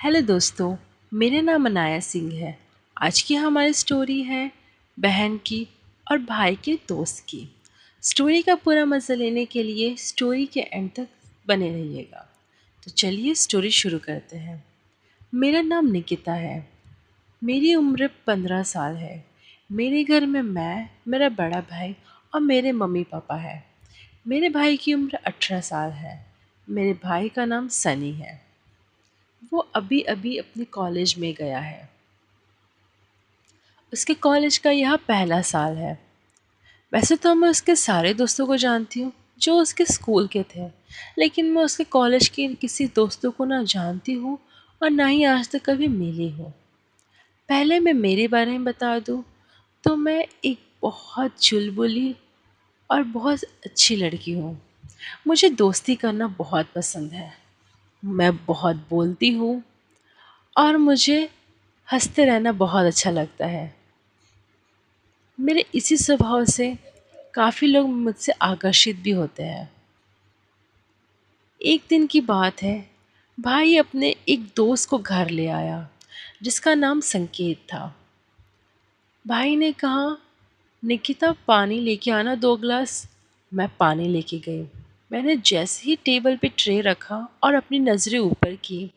Hello दोस्तों। मेरा नाम अनाया सिंह है। आज की हमारी स्टोरी है बहन की और भाई के दोस्त की। स्टोरी का पूरा मज़ा लेने के लिए स्टोरी के एंड तक बने रहिएगा। तो चलिए स्टोरी शुरू करते हैं। मेरा नाम निकिता है। मेरी उम्र 15 साल है। मेरे घर में मैं, मेरा बड़ा भाई और मेरे मम्मी पापा है। मेरे भाई की उम्र 18 साल है। मेरे भाई का नाम सनी है। वो अभी अभी अपने कॉलेज में गया है। उसके कॉलेज का यह पहला साल है। वैसे तो मैं उसके सारे दोस्तों को जानती हूँ जो उसके स्कूल के थे, लेकिन मैं उसके कॉलेज के किसी दोस्तों को ना जानती हूँ और ना ही आज तक कभी मिली हूँ। पहले मैं मेरे बारे में बता दूँ तो मैं एक बहुत चुलबुली और बहुत अच्छी लड़की हूँ। मुझे दोस्ती करना बहुत पसंद है। मैं बहुत बोलती हूँ और मुझे हंसते रहना बहुत अच्छा लगता है। मेरे इसी स्वभाव से काफ़ी लोग मुझसे आकर्षित भी होते हैं। एक दिन की बात है, भाई अपने एक दोस्त को घर ले आया जिसका नाम संकेत था। भाई ने कहा, निकिता पानी लेके आना 2 गिलास। मैं पानी लेके गई। मैंने जैसे ही टेबल पे ट्रे रखा और अपनी नज़रें ऊपर की,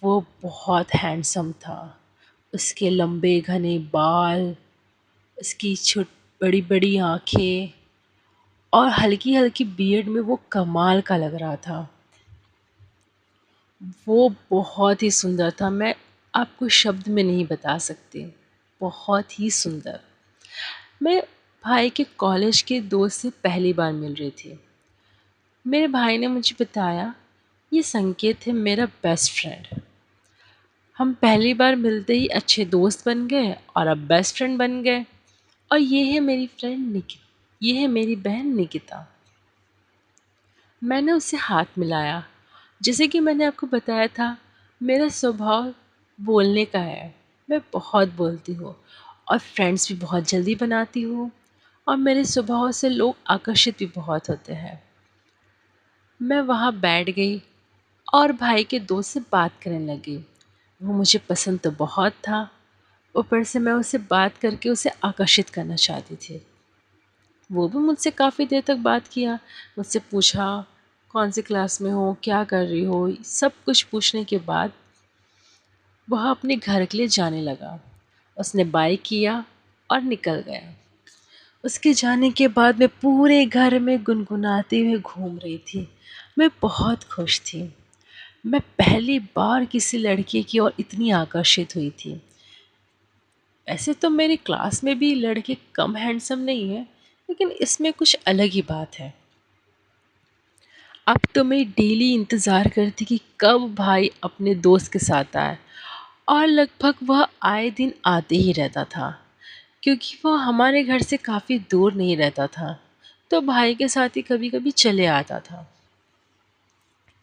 वो बहुत हैंडसम था। उसके लंबे घने बाल, उसकी छोट बड़ी बड़ी आँखें और हल्की हल्की बियर्ड में वो कमाल का लग रहा था। वो बहुत ही सुंदर था। मैं आपको शब्द में नहीं बता सकती। बहुत ही सुंदर। मैं भाई के कॉलेज के दोस्त से पहली बार मिल रही थी। मेरे भाई ने मुझे बताया, ये संकेत है मेरा बेस्ट फ्रेंड। हम पहली बार मिलते ही अच्छे दोस्त बन गए और अब बेस्ट फ्रेंड बन गए। और ये है मेरी फ्रेंड निकिता, ये है मेरी बहन निकिता। मैंने उससे हाथ मिलाया। जैसे कि मैंने आपको बताया था, मेरा स्वभाव बोलने का है। मैं बहुत बोलती हूँ और फ्रेंड्स भी बहुत जल्दी बनाती हूँ और मेरे स्वभाव से लोग आकर्षित भी बहुत होते हैं। मैं वहाँ बैठ गई और भाई के दोस्त से बात करने लगी। वो मुझे पसंद तो बहुत था, ऊपर से मैं उससे बात करके उसे आकर्षित करना चाहती थी। वो भी मुझसे काफ़ी देर तक बात किया। मुझसे पूछा, कौन सी क्लास में हो, क्या कर रही हो, सब कुछ पूछने के बाद वह अपने घर के लिए जाने लगा। उसने बाय किया और निकल गया। उसके जाने के बाद मैं पूरे घर में गुनगुनाते हुए घूम रही थी। मैं बहुत खुश थी। मैं पहली बार किसी लड़के की ओर इतनी आकर्षित हुई थी। ऐसे तो मेरी क्लास में भी लड़के कम हैंडसम नहीं है, लेकिन इसमें कुछ अलग ही बात है। अब तो मैं डेली इंतज़ार करती कि कब भाई अपने दोस्त के साथ आए, और लगभग वह आए दिन आते ही रहता था, क्योंकि वह हमारे घर से काफ़ी दूर नहीं रहता था, तो भाई के साथ ही कभी कभी चले आता था।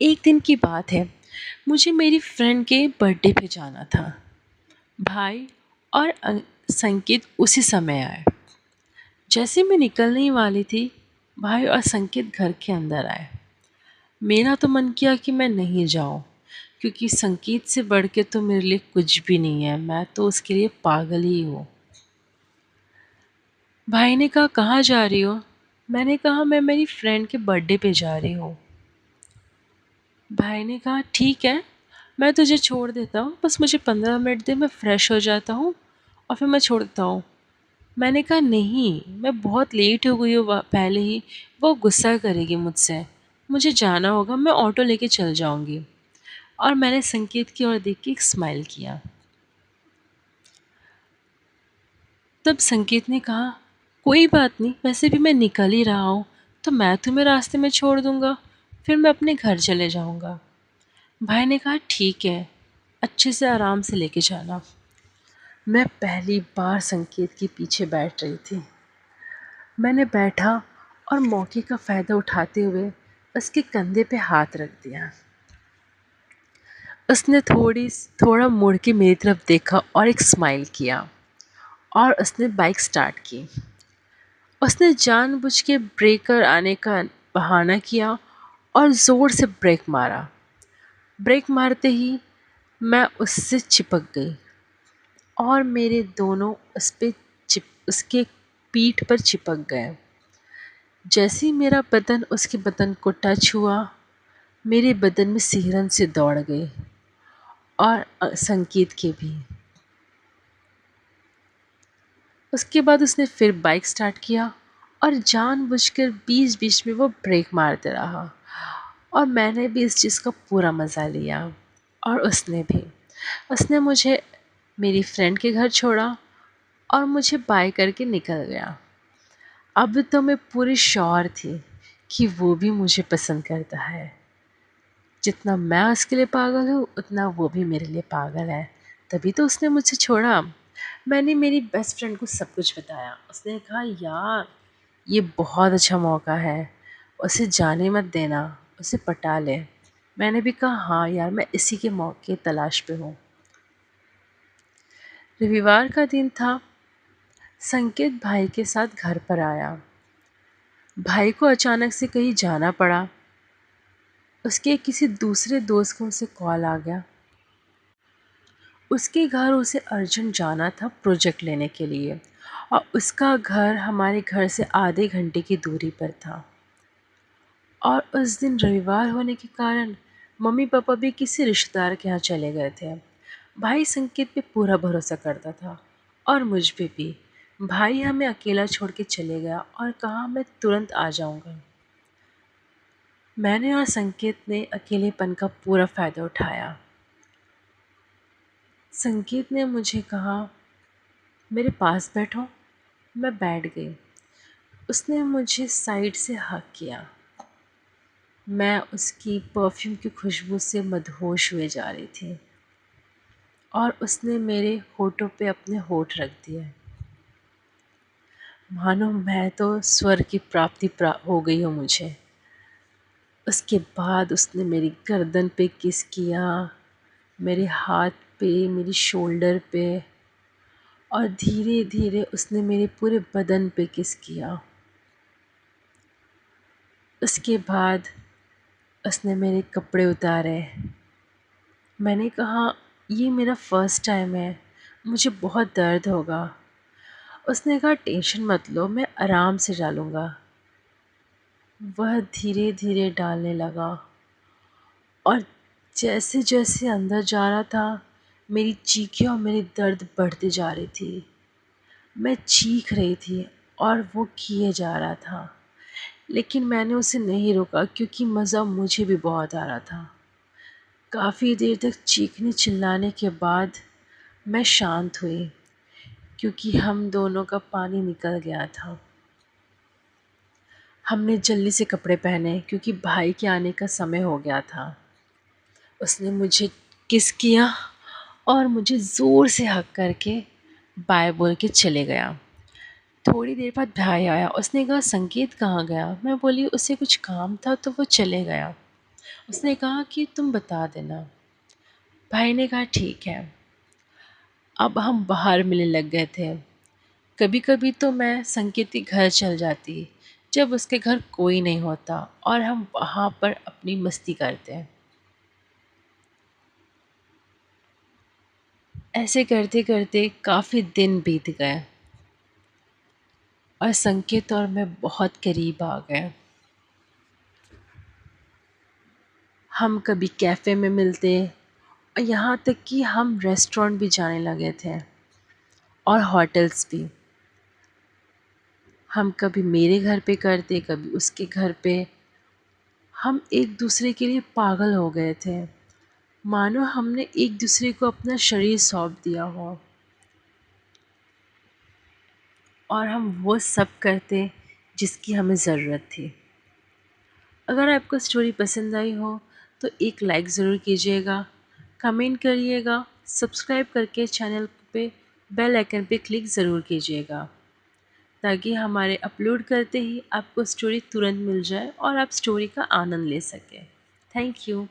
एक दिन की बात है, मुझे मेरी फ्रेंड के बर्थडे पे जाना था। भाई और संकेत उसी समय आए। जैसे मैं निकलने ही वाली थी, भाई और संकेत घर के अंदर आए। मेरा तो मन किया कि मैं नहीं जाऊं, क्योंकि संगीत से बढ़ के तो मेरे लिए कुछ भी नहीं है। मैं तो उसके लिए पागल ही हूँ। भाई ने कहा, कहाँ जा रही हो? मैंने कहा, मैं मेरी फ्रेंड के बर्थडे पे जा रही हूँ। भाई ने कहा, ठीक है, मैं तुझे छोड़ देता हूँ, बस मुझे 15 मिनट दे, मैं फ़्रेश हो जाता हूँ और फिर मैं छोड़ देता हूँ। मैंने कहा, नहीं, मैं बहुत लेट हो गई हूँ पहले ही। वो गुस्सा करेगी मुझसे। मुझे जाना होगा, मैं ऑटो लेके चल जाऊँगी। और मैंने संकेत की ओर देख के एक स्माइल किया। तब संकेत ने कहा, कोई बात नहीं, वैसे भी मैं निकल ही रहा हूँ, तो मैं तुम्हें रास्ते में छोड़ दूँगा, फिर मैं अपने घर चले जाऊँगा। भाई ने कहा, ठीक है, अच्छे से आराम से लेके जाना। मैं पहली बार संकेत के पीछे बैठ रही थी। मैंने बैठा और मौके का फ़ायदा उठाते हुए उसके कंधे पे हाथ रख दिया। उसने थोड़ा मुड़ के मेरी तरफ देखा और एक स्माइल किया, और उसने बाइक स्टार्ट की। उसने जानबूझ के ब्रेकर आने का बहाना किया और ज़ोर से ब्रेक मारा। ब्रेक मारते ही मैं उससे चिपक गई और मेरे दोनों उस पे चिप उसके पीठ पर चिपक गए। जैसे ही मेरा बदन उसके बदन को टच हुआ, मेरे बदन में सिहरन से दौड़ गई और संकेत के भी। उसके बाद उसने फिर बाइक स्टार्ट किया और जानबूझकर बीच-बीच में वो ब्रेक मारते रहा और मैंने भी इस चीज़ का पूरा मज़ा लिया और उसने भी। उसने मुझे मेरी फ्रेंड के घर छोड़ा और मुझे बाय करके निकल गया। अब तो मैं पूरी श्योर थी कि वो भी मुझे पसंद करता है। जितना मैं उसके लिए पागल हूँ, उतना वो भी मेरे लिए पागल है। तभी तो उसने मुझे छोड़ा। मैंने मेरी बेस्ट फ्रेंड को सब कुछ बताया। उसने कहा, यार ये बहुत अच्छा मौका है, उसे जाने मत देना, उसे पटा ले। मैंने भी कहा, हाँ यार, मैं इसी के मौके तलाश पे हूँ। रविवार का दिन था। संकेत भाई के साथ घर पर आया। भाई को अचानक से कहीं जाना पड़ा। उसके किसी दूसरे दोस्त को उसे कॉल आ गया। उसके घर उसे अर्जेंट जाना था प्रोजेक्ट लेने के लिए और उसका घर हमारे घर से आधे घंटे की दूरी पर था। और उस दिन रविवार होने के कारण मम्मी पापा भी किसी रिश्तेदार के यहाँ चले गए थे। भाई संकेत पे पूरा भरोसा करता था और मुझ पे भी। भाई हमें अकेला छोड़ के चले गया और कहा, मैं तुरंत आ जाऊंगा। मैंने और संकेत ने अकेलेपन का पूरा फ़ायदा उठाया। संकेत ने मुझे कहा, मेरे पास बैठो। मैं बैठ गई। उसने मुझे साइड से हग किया। मैं उसकी परफ्यूम की खुशबू से मदहोश हुए जा रही थी और उसने मेरे होठों पे अपने होठ रख दिए। मानो मैं तो स्वर्ग की प्राप्ति हो गई हो मुझे। उसके बाद उसने मेरी गर्दन पे किस किया, मेरे हाथ पे, मेरी शोल्डर पे और धीरे धीरे उसने मेरे पूरे बदन पे किस किया। उसके बाद उसने मेरे कपड़े उतारे। मैंने कहा, ये मेरा फर्स्ट टाइम है, मुझे बहुत दर्द होगा। उसने कहा, टेंशन मत लो, मैं आराम से डालूँगा। वह धीरे धीरे डालने लगा और जैसे जैसे अंदर जा रहा था, मेरी चीखें और मेरी दर्द बढ़ती जा रही थी। मैं चीख रही थी और वो किए जा रहा था, लेकिन मैंने उसे नहीं रोका क्योंकि मज़ा मुझे भी बहुत आ रहा था। काफ़ी देर तक चीखने चिल्लाने के बाद मैं शांत हुई क्योंकि हम दोनों का पानी निकल गया था। हमने जल्दी से कपड़े पहने क्योंकि भाई के आने का समय हो गया था। उसने मुझे किस किया और मुझे ज़ोर से हग करके बाय बोल के चले गया। थोड़ी देर बाद भाई आया। उसने कहा, संकेत कहाँ गया? मैं बोली, उसे कुछ काम था तो वो चले गया। उसने कहा कि तुम बता देना। भाई ने कहा, ठीक है। अब हम बाहर मिलने लग गए थे। कभी कभी तो मैं संकेत के घर चल जाती जब उसके घर कोई नहीं होता और हम वहाँ पर अपनी मस्ती करते। ऐसे करते करते काफ़ी दिन बीत गए और संकेत और मैं बहुत करीब आ गए। हम कभी कैफ़े में मिलते और यहाँ तक कि हम रेस्टोरेंट भी जाने लगे थे और होटल्स भी। हम कभी मेरे घर पे करते, कभी उसके घर पे। हम एक दूसरे के लिए पागल हो गए थे, मानो हमने एक दूसरे को अपना शरीर सौंप दिया हो और हम वो सब करते जिसकी हमें ज़रूरत थी। अगर आपको स्टोरी पसंद आई हो तो एक लाइक ज़रूर कीजिएगा, कमेंट करिएगा, सब्सक्राइब करके चैनल पे बेल आइकन पे क्लिक ज़रूर कीजिएगा ताकि हमारे अपलोड करते ही आपको स्टोरी तुरंत मिल जाए और आप स्टोरी का आनंद ले सकें। Thank you.